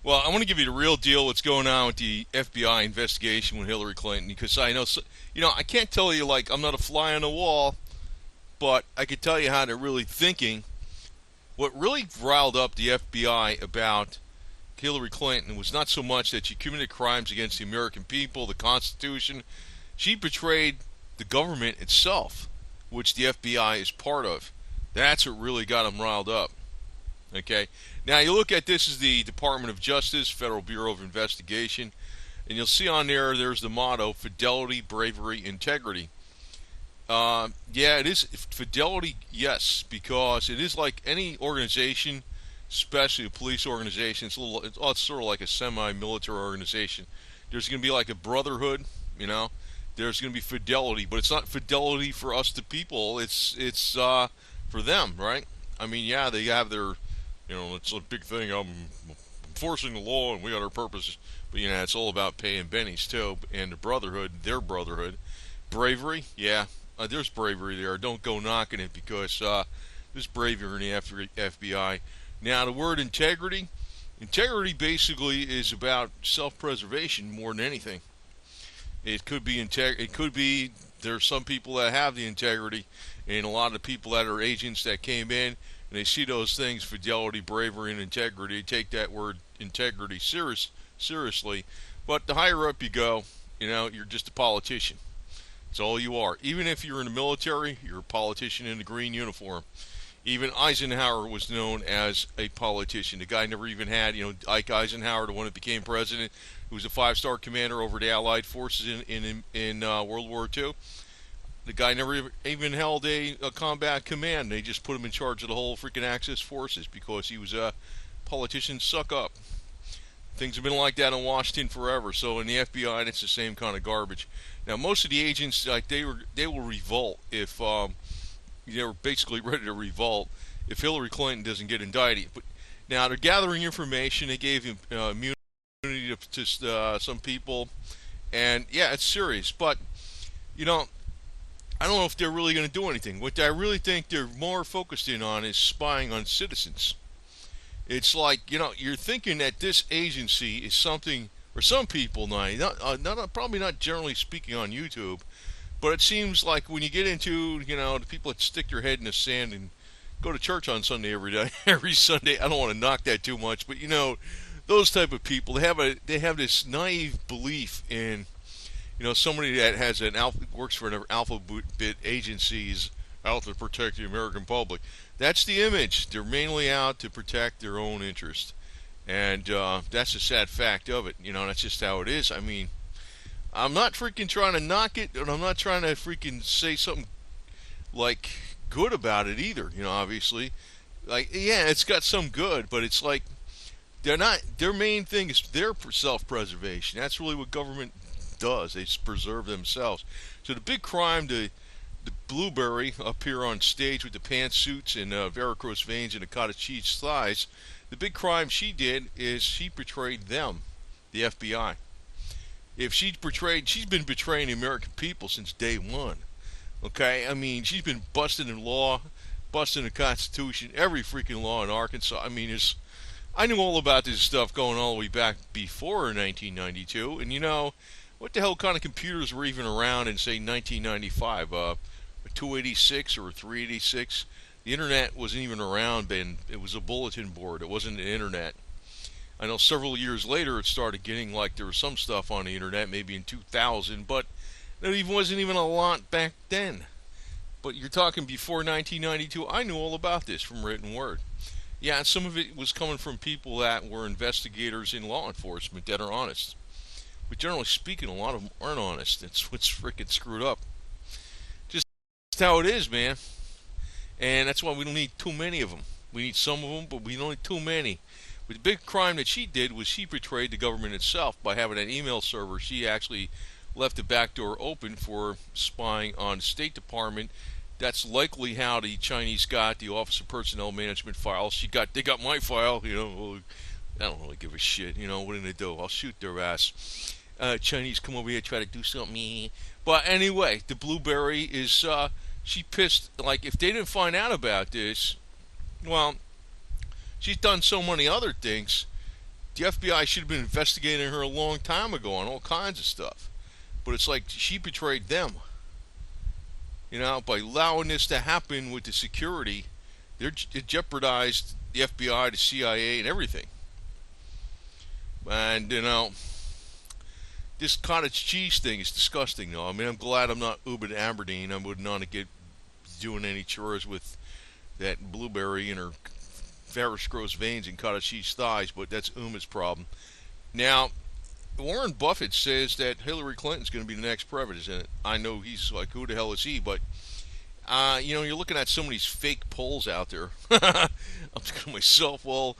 Well, I want to give you the real deal. What's going on with the FBI investigation with Hillary Clinton? Because I know, I can't tell you like I'm not a fly on the wall, but I can tell you how they're really thinking. What really riled up the FBI about Hillary Clinton was not so much that she committed crimes against the American people, the Constitution. She betrayed the government itself, which the FBI is part of. That's what really got them riled up. Okay. Now you look at this as the Department of Justice, Federal Bureau of Investigation, and you'll see on there's the motto: fidelity, bravery, integrity. Yeah, it is fidelity, yes, because it is like any organization, especially a police organization. It's sort of like a semi-military organization. There's going to be like a brotherhood, you know. There's going to be fidelity, but it's not fidelity for us the people. It's for them, right? I mean, yeah, they have their, it's a big thing. I'm enforcing the law, and we got our purpose. But it's all about paying bennies too, and the brotherhood, their brotherhood, bravery. Yeah, there's bravery there. Don't go knocking it because there's bravery in the FBI. Now, the word integrity. Integrity basically is about self-preservation more than anything. It could be there's some people that have the integrity, and a lot of people that are agents that came in and they see those things, fidelity, bravery, and integrity. They take that word integrity seriously. But the higher up you go, you're just a politician. It's all you are. Even if you're in the military, you're a politician in the green uniform. Even Eisenhower was known as a politician. The guy never even had, Ike Eisenhower, the one that became president, who was a five-star commander over the Allied forces in World War II. The guy never even held a combat command. They just put him in charge of the whole freaking Axis forces because he was a politician suck up. Things have been like that in Washington forever. So in the FBI, it's the same kind of garbage. Now, most of the agents, like they will revolt if they're basically ready to revolt if Hillary Clinton doesn't get indicted. But now they're gathering information. They gave him immunity to some people, and yeah, it's serious. But I don't know if they're really going to do anything. What I really think they're more focused in on is spying on citizens. It's like you're thinking that this agency is something, or some people, probably not generally speaking on YouTube. But it seems like when you get into, the people that stick their head in the sand and go to church on Sunday every day, every Sunday. I don't want to knock that too much, but those type of people, they have this naive belief in, somebody that has works for an alphabet agency is out to protect the American public. That's the image. They're mainly out to protect their own interest, and that's a sad fact of it. That's just how it is. I mean, I'm not freaking trying to knock it, and I'm not trying to freaking say something like good about it either. Obviously, like yeah, it's got some good, but it's like they're not. Their main thing is their self-preservation. That's really what government does. They just preserve themselves. So the big crime, the blueberry up here on stage with the pantsuits and varicose veins and the cottage cheese thighs, the big crime she did is she betrayed them, the FBI. If she's been betraying the American people since day one. Okay, I mean, she's been busting the law, busting the Constitution, every freaking law in Arkansas. I mean, I knew all about this stuff going all the way back before 1992, and what the hell kind of computers were even around in say 1995? A 286 or a 386. The internet wasn't even around then. It was a bulletin board. It wasn't the internet. I know several years later it started getting like there was some stuff on the internet, maybe in 2000, but there wasn't even a lot back then. But you're talking before 1992. I knew all about this from written word. Yeah, and some of it was coming from people that were investigators in law enforcement that are honest. But generally speaking, a lot of them aren't honest. That's what's freaking screwed up. Just how it is, man. And that's why we don't need too many of them. We need some of them, but we don't need too many. But the big crime that she did was she betrayed the government itself by having an email server. She actually left the back door open for spying on the State Department. That's likely how the Chinese got the Office of Personnel Management files. They got my file. I don't really give a shit. What are they do? I'll shoot their ass. Chinese come over here try to do something. But anyway, the blueberry is she pissed. Like if they didn't find out about this, well, she's done so many other things. The FBI should have been investigating her a long time ago on all kinds of stuff. But it's like she betrayed them. By allowing this to happen with the security, it jeopardized the FBI, the CIA, and everything. And this cottage cheese thing is disgusting, though. I mean, I'm glad I'm not Uber to Aberdeen. I wouldn't want to get doing any chores with that blueberry in her varus gross veins and cottage cheese thighs, but that's Uma's problem. Now, Warren Buffett says that Hillary Clinton's going to be the next president. I know he's like, who the hell is he? But you're looking at some of these fake polls out there. I'm thinking to myself, well,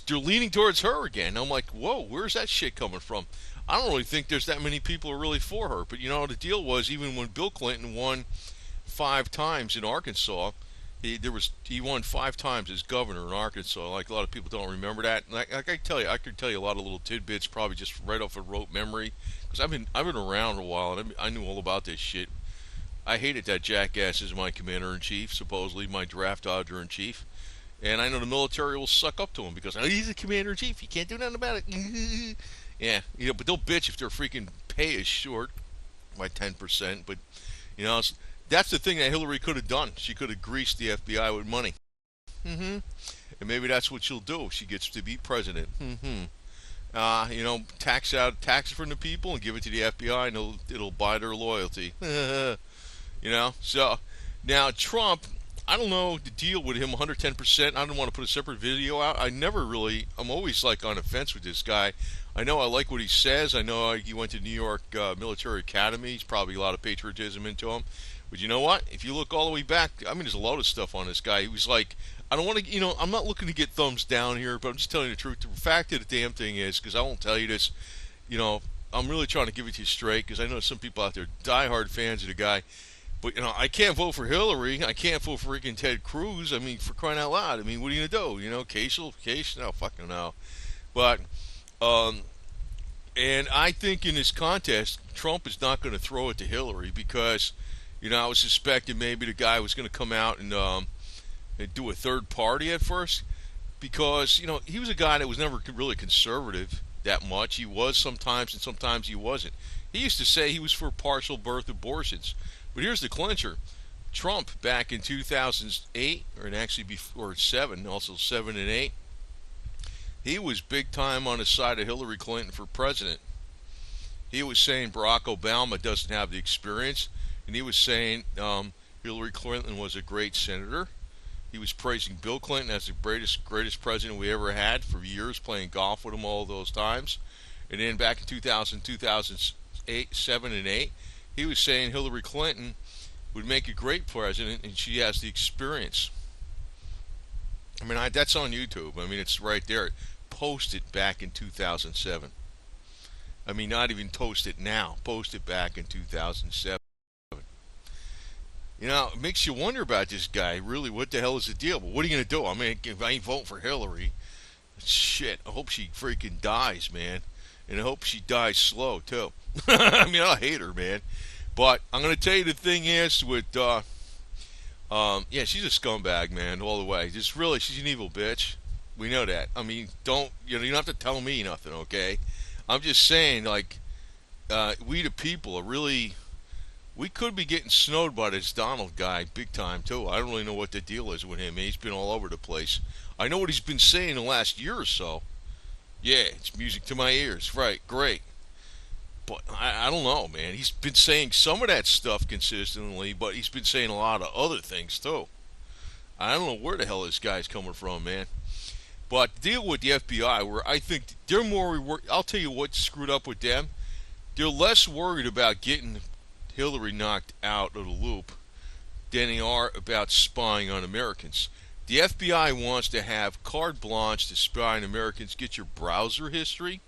they're leaning towards her again. I'm like, whoa, where's that shit coming from? I don't really think there's that many people who are really for her. But the deal was, even when Bill Clinton won 5 times in Arkansas, he won 5 times as governor in Arkansas. Like, a lot of people don't remember that. Like I could tell you a lot of little tidbits, probably just right off of rote memory, because I've been around a while and I knew all about this shit. I hated that jackass as my commander in chief, supposedly my draft dodger in chief, and I know the military will suck up to him because he's the commander in chief. He can't do nothing about it. Yeah, but they'll bitch if their freaking pay is short by 10%. But that's the thing that Hillary could have done. She could have greased the FBI with money. And maybe that's what she'll do if she gets to be president. Tax from the people and give it to the FBI, and it'll buy their loyalty. So now Trump, I don't know the deal with him 110%. I don't want to put a separate video out. I'm always like on the fence with this guy. I know I like what he says. I know he went to New York Military Academy. He's probably a lot of patriotism into him. But you know what? If you look all the way back, I mean, there's a lot of stuff on this guy. He was like, I don't want to, I'm not looking to get thumbs down here, but I'm just telling you the truth. The fact of the damn thing is, because I won't tell you this, I'm really trying to give it to you straight, because I know some people out there diehard fans of the guy. But, I can't vote for Hillary. I can't vote for freaking Ted Cruz. I mean, for crying out loud. I mean, what are you going to do? Case? No, fucking no. But, and I think in this contest, Trump is not going to throw it to Hillary because, I was suspecting maybe the guy was going to come out and do a third party at first because, he was a guy that was never really conservative that much. He was sometimes, and sometimes he wasn't. He used to say he was for partial birth abortions. But here's the clincher. Trump, back in 2008, or actually before 7, also 7 and 8, he was big time on the side of Hillary Clinton for president. He was saying Barack Obama doesn't have the experience, and he was saying Hillary Clinton was a great senator. He was praising Bill Clinton as the greatest president we ever had for years, playing golf with him all those times. And then back in 2008, 7 and 8, he was saying Hillary Clinton would make a great president, and she has the experience. I mean, that's on YouTube. I mean, it's right there. Post it back in 2007. I mean, not even toast it now. Post it back in 2007. It makes you wonder about this guy. Really, what the hell is the deal? But what are you going to do? I mean, if I ain't voting for Hillary, shit, I hope she freaking dies, man. And I hope she dies slow, too. I mean, I hate her, man. But I'm going to tell you the thing is with, she's a scumbag, man, all the way. She's an evil bitch. We know that. I mean, you don't have to tell me nothing, okay? I'm just saying, like, we the people are really, we could be getting snowed by this Donald guy big time, too. I don't really know what the deal is with him. He's been all over the place. I know what he's been saying the last year or so. Yeah, it's music to my ears. Right, great. But I don't know, man. He's been saying some of that stuff consistently, but he's been saying a lot of other things, too. I don't know where the hell this guy's coming from, man. But deal with the FBI, where I think they're more, I'll tell you what screwed up with them. They're less worried about getting Hillary knocked out of the loop than they are about spying on Americans. The FBI wants to have carte blanche to spy on Americans, get your browser history.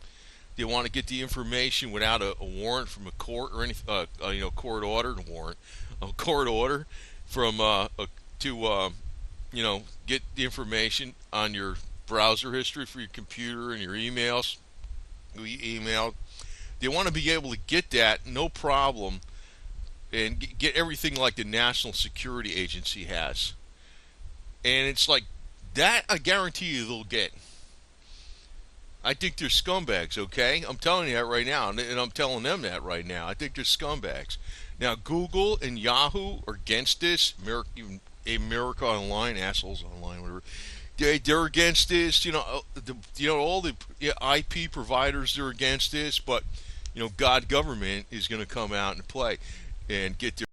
They want to get the information without a warrant from a court or anything, court ordered warrant, a court order from get the information on your browser history for your computer and your emails. Who you emailed. They want to be able to get that no problem, and get everything like the National Security Agency has. And it's like that. I guarantee you they'll get. I think they're scumbags, okay? I'm telling you that right now, and I'm telling them that right now. I think they're scumbags. Now, Google and Yahoo are against this. America Online, assholes online, whatever. They're against this. All the IP providers are against this, but God government is going to come out and play and get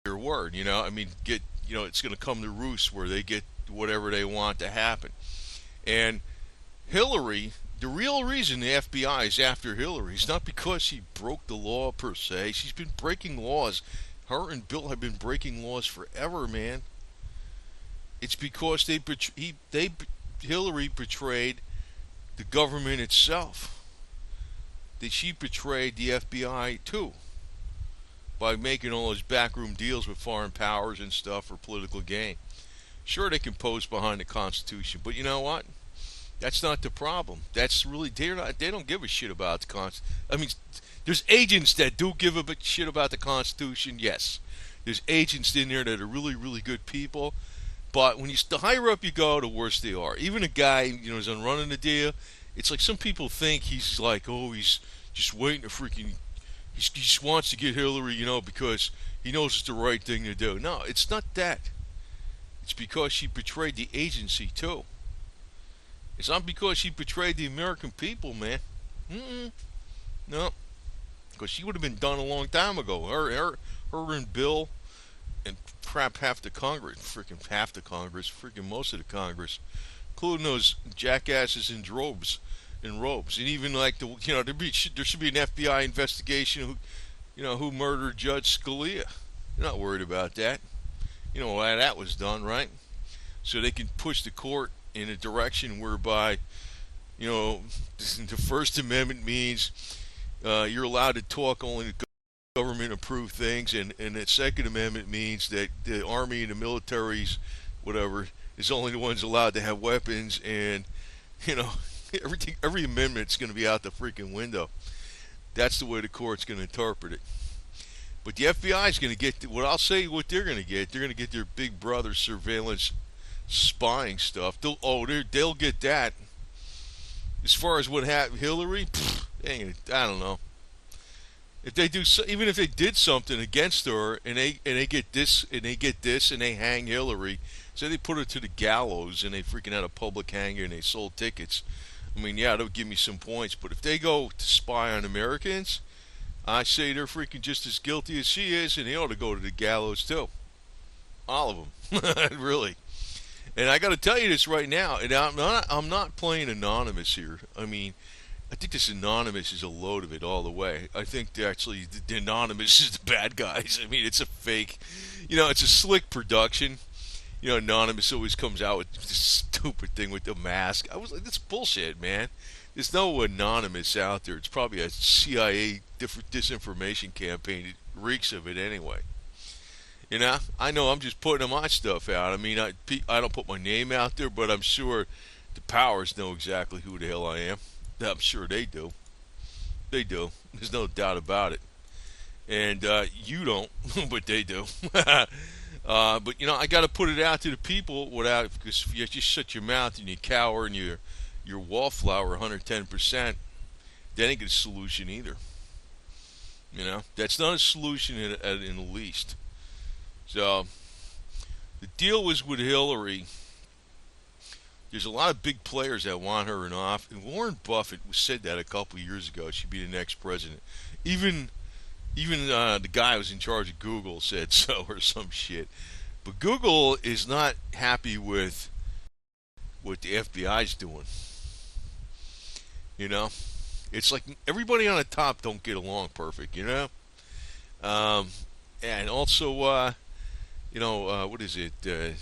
their word. I mean, it's going to come to roost where they get whatever they want to happen. And Hillary, the real reason the FBI is after Hillary is not because she broke the law per se. She's been breaking laws. Her and Bill have been breaking laws forever, man. It's because Hillary betrayed the government itself. That she betrayed the FBI too by making all those backroom deals with foreign powers and stuff for political gain. Sure, they can pose behind the Constitution, but you know what? That's not the problem. That's really they don't give a shit about the Constitution. I mean, there's agents that do give a shit about the Constitution. Yes, there's agents in there that are really, really good people. But when the higher up you go, the worse they are. Even a guy, is on running the deal. It's like some people think he's like, oh, he's just waiting to freaking. He just wants to get Hillary, because he knows it's the right thing to do. No, it's not that. It's because she betrayed the agency too. It's not because she betrayed the American people, man. No, because she would have been done a long time ago. Her and Bill, and crap, half the Congress, freaking most of the Congress, including those jackasses in robes, and even like there should be an FBI investigation who murdered Judge Scalia. They're not worried about that. You know why that was done, right? So they can push the court in a direction whereby, the First Amendment means you're allowed to talk only to government approved things, and the Second Amendment means that the Army and the militaries, whatever, is only the ones allowed to have weapons, and every amendment's going to be out the freaking window. That's the way the court's going to interpret it. But the FBI is going to get what they're going to get. They're going to get their big brother surveillance spying stuff. They'll get that. As far as what happened, Hillary, I don't know. If they do, even if they did something against her, and they get this, and they hang Hillary, so they put her to the gallows, and they freaking had a public hanger, and they sold tickets. I mean, yeah, they'll give me some points, but if they go to spy on Americans, I say they're freaking just as guilty as she is, and they ought to go to the gallows too. All of them, really. And I got to tell you this right now, and I'm not playing anonymous here. I mean, I think this anonymous is a load of it all the way. I think the anonymous is the bad guys. I mean, it's a fake, it's a slick production. Anonymous always comes out with this stupid thing with the mask. I was like, that's bullshit, man. There's no anonymous out there. It's probably a CIA disinformation campaign. It reeks of it anyway. I know I'm just putting my stuff out. I mean, I don't put my name out there, but I'm sure the powers know exactly who the hell I am. I'm sure they do. They do. There's no doubt about it. And you don't, but they do. But I got to put it out to the people because if you just shut your mouth and you cower and your wallflower 110%, that ain't a solution either. That's not a solution in the least. So the deal was with Hillary. There's a lot of big players that want her in office. And Warren Buffett said that a couple of years ago. She'd be the next president. Even the guy who was in charge of Google said so, or some shit. But Google is not happy with what the FBI's doing. It's like everybody on the top don't get along perfect. And also, what is it?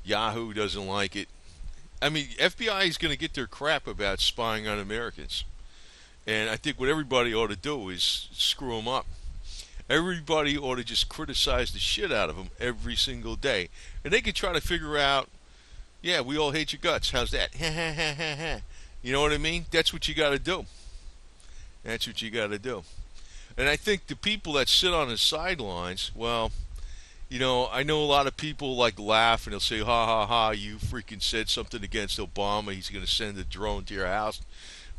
Yahoo doesn't like it. I mean, FBI is going to get their crap about spying on Americans. And I think what everybody ought to do is screw them up. Everybody ought to just criticize the shit out of them every single day. And they can try to figure out, yeah, we all hate your guts. How's that? You know what I mean? That's what you got to do. That's what you got to do. And I think the people that sit on the sidelines, well, I know a lot of people laugh and they'll say, ha ha ha, you freaking said something against Obama. He's going to send a drone to your house.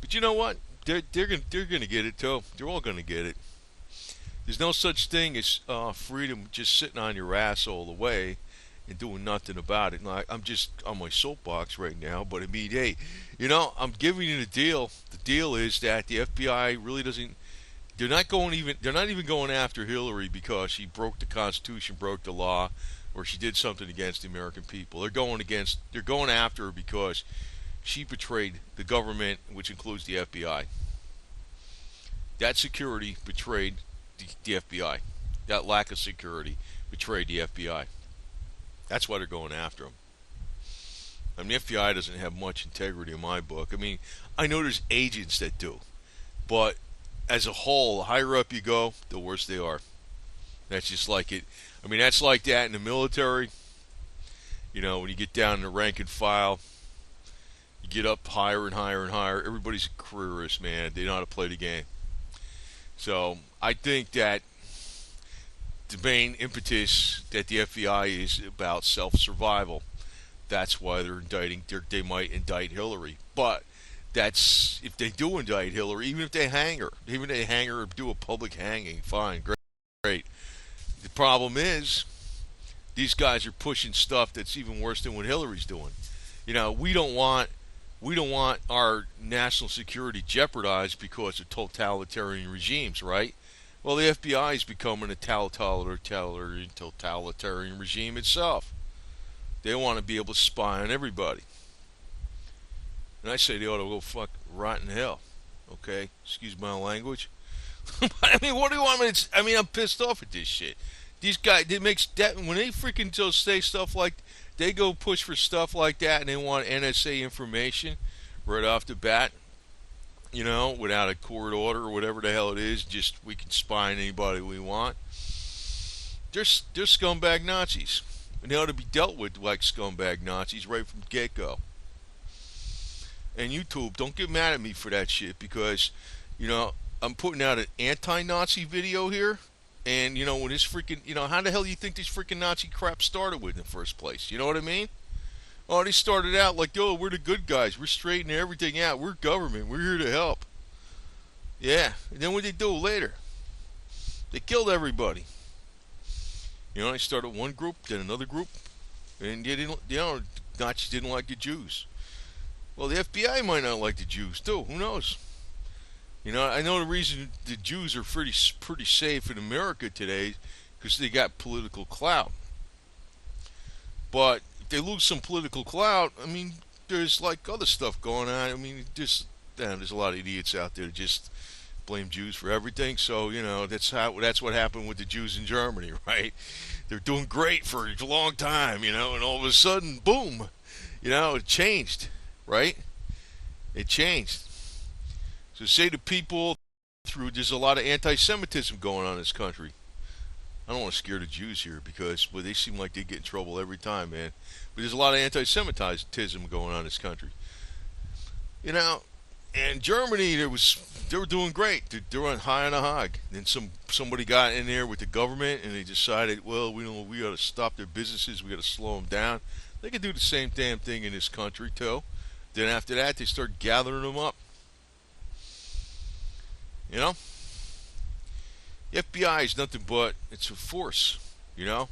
But you know what? They're gonna get it too. They're all gonna get it. There's no such thing as freedom just sitting on your ass all the way and doing nothing about it. Now, I'm just on my soapbox right now, but I mean, hey, I'm giving you the deal. The deal is that the FBI really doesn't. They're not going even. They're not even going after Hillary because she broke the Constitution, broke the law, or she did something against the American people. They're going against. They're going after her because she betrayed the government, which includes the FBI. That security betrayed the FBI. That lack of security betrayed the FBI. That's why they're going after him. I mean, the FBI doesn't have much integrity in my book. I mean, I know there's agents that do, but as a whole, the higher up you go, the worse they are. That's just like it. I mean, that's like that in the military. When you get down in the rank and file, you get up higher and higher and higher. Everybody's a careerist, man. They know how to play the game. So I think that the main impetus that the FBI is about self-survival. That's why they might indict Hillary. But that's if they do indict Hillary, even if they hang her, or do a public hanging, fine, great. The problem is these guys are pushing stuff that's even worse than what Hillary's doing. We don't want our national security jeopardized because of totalitarian regimes, right? Well, the FBI is becoming a totalitarian regime itself. They want to be able to spy on everybody. And I say they ought to go fuck rot in hell. Okay? Excuse my language. But I mean, what do you want me to... I mean, I'm pissed off at this shit. These guys, when they freaking just say stuff like... They go push for stuff like that and they want NSA information right off the bat. Without a court order or whatever the hell it is, just we can spy on anybody we want. They're scumbag Nazis. And they ought to be dealt with like scumbag Nazis right from the get-go. And YouTube, don't get mad at me for that shit because, I'm putting out an anti-Nazi video here. And, when this freaking, how the hell do you think this freaking Nazi crap started with in the first place? You know what I mean? Oh, they started out like, oh, we're the good guys. We're straightening everything out. We're government. We're here to help. Yeah. And then what did they do later? They killed everybody. They started one group, then another group. And they didn't, Nazis didn't like the Jews. Well, the FBI might not like the Jews, too. Who knows? I know the reason the Jews are pretty safe in America today because they got political clout. But if they lose some political clout, I mean, there's like other stuff going on. I mean, there's a lot of idiots out there that just blame Jews for everything. So that's what happened with the Jews in Germany, right? They're doing great for a long time, and all of a sudden, boom, it changed, right? It changed. So say to people there's a lot of anti-Semitism going on in this country. I don't want to scare the Jews here because they seem like they get in trouble every time, man. But there's a lot of anti-Semitism going on in this country. And Germany, they were doing great. They were high on a hog. Then somebody got in there with the government and they decided, well, we got to stop their businesses. We got to slow them down. They could do the same damn thing in this country too. Then after that, they start gathering them up. The FBI is nothing but it's a force. The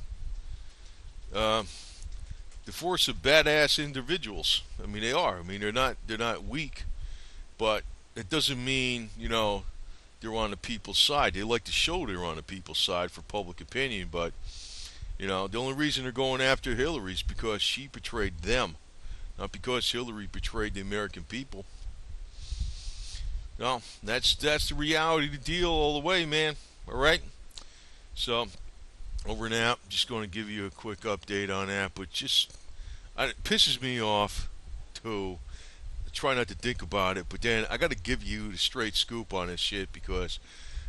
force of badass individuals. I mean, they are. I mean, they're not weak, but it doesn't mean they're on the people's side. They like to show they're on the people's side for public opinion, but the only reason they're going after Hillary is because she betrayed them, not because Hillary betrayed the American people. No, that's the reality of the deal all the way, man. All right. So, over and out. Just going to give you a quick update on that, but it pisses me off too. I try not to think about it, but then I got to give you the straight scoop on this shit because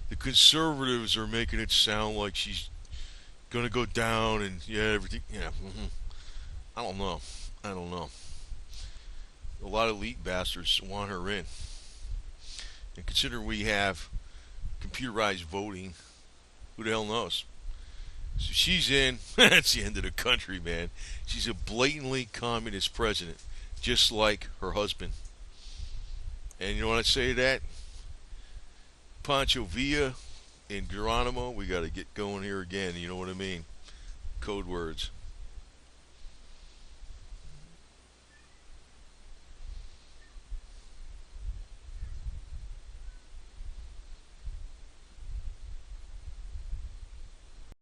the conservatives are making it sound like she's gonna go down and everything. I don't know. A lot of elite bastards want her in. And considering we have computerized voting, who the hell knows? So she's in. That's the end of the country, man. She's a blatantly communist president, just like her husband. And you know what I say to that? Pancho Villa and Geronimo, we got to get going here again. You know what I mean? Code words.